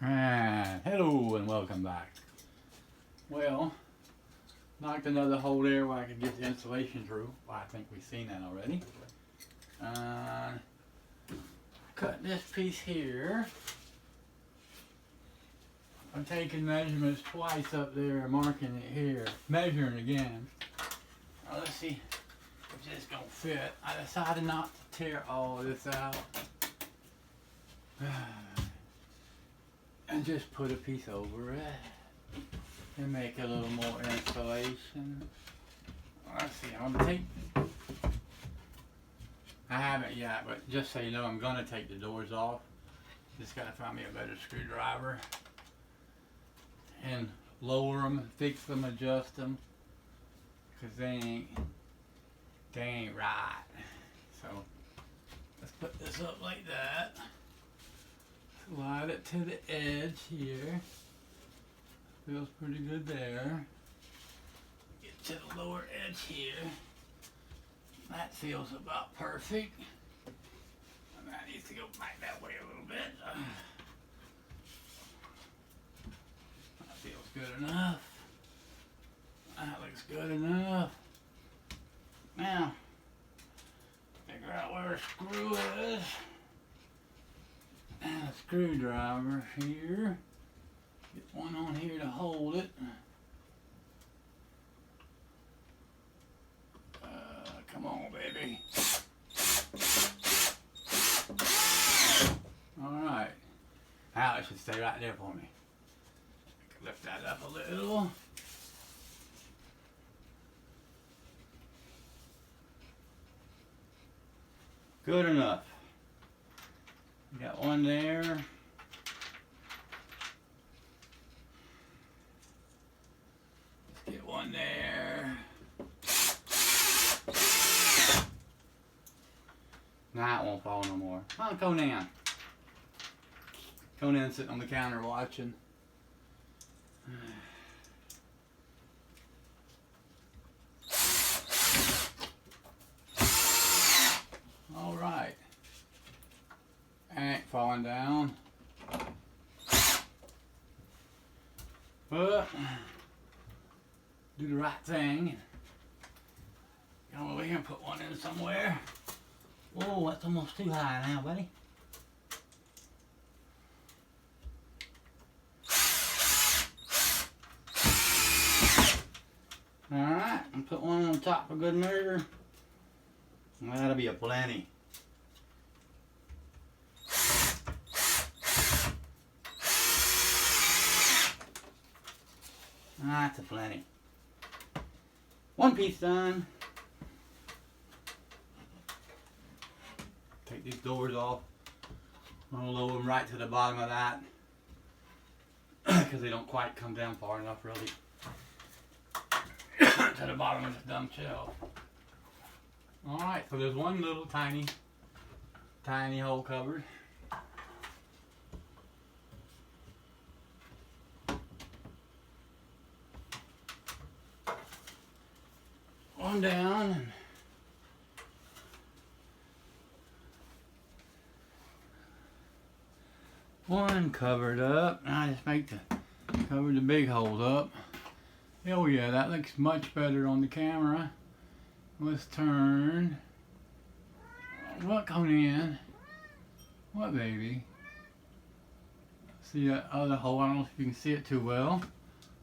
And hello and welcome back. Well, knocked another hole there where I could get the insulation through. Well, I think we've seen that already. Cut this piece here. I'm taking measurements twice up there, marking it here, measuring again. Now let's see if this gonna fit. I decided not to tear all this out. And just put a piece over it and make a little more insulation. Let's see, I'm gonna take, I haven't yet, but just so you know, I'm gonna take the doors off. Just gotta find me a better screwdriver and lower them, fix them, adjust them, cause they ain't right. So let's put this up like that. Slide it to the edge here. Feels pretty good there. Get to the lower edge here. That feels about perfect. And that needs to go back that way a little bit. That feels good enough. That looks good enough. Now, figure out where a screw is. And a screwdriver here. Get one on here to hold it. Come on, baby. Alright. Now it should stay right there for me. I can lift that up a little. Good enough. Got one there. Let's get one there. Nah, it won't fall no more. Come on, Conan. Conan's sitting on the counter watching. All right. Ain't falling down, but do the right thing. Come over here and put one in somewhere. Whoa, that's almost too high now, buddy. All right, and put one on top for good measure. That'll be a plenty. That's a plenty. One piece done. Take these doors off. I'll lower them right to the bottom of that because they don't quite come down far enough, really, to the bottom of the dumb shelf. Alright, so there's one little tiny hole covered. One down and one covered up. Now I just cover the big hole up. Oh yeah, that looks much better on the camera. Let's turn. What, Conan? What, baby? See that other hole? I don't know if you can see it too well.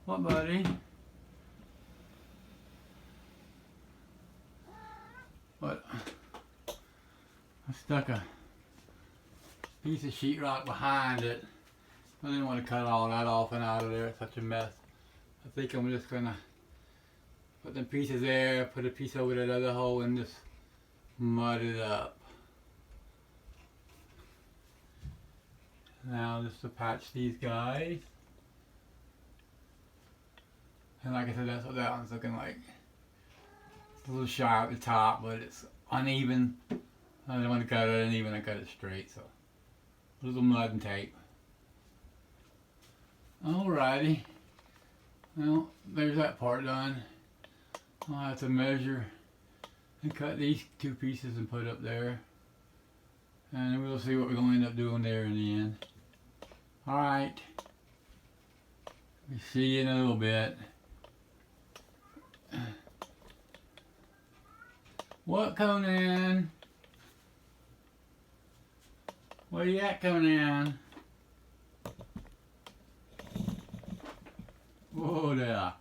What, buddy? But I stuck a piece of sheetrock behind it. I didn't want to cut all that off and out of there. It's such a mess. I think I'm just gonna put them pieces there, put a piece over that other hole, and just mud it up. Now just to patch these guys. And like I said, that's what that one's looking like. A little shy at the top, but it's uneven. I didn't want to cut it uneven, I cut it straight, so a little mud and tape. Alrighty. Well, there's that part done. I'll have to measure and cut these two pieces and put up there. And we'll see what we're going to end up doing there in the end. Alright. We see you in a little bit. What, Conan? Where you at, Conan? Whoa there.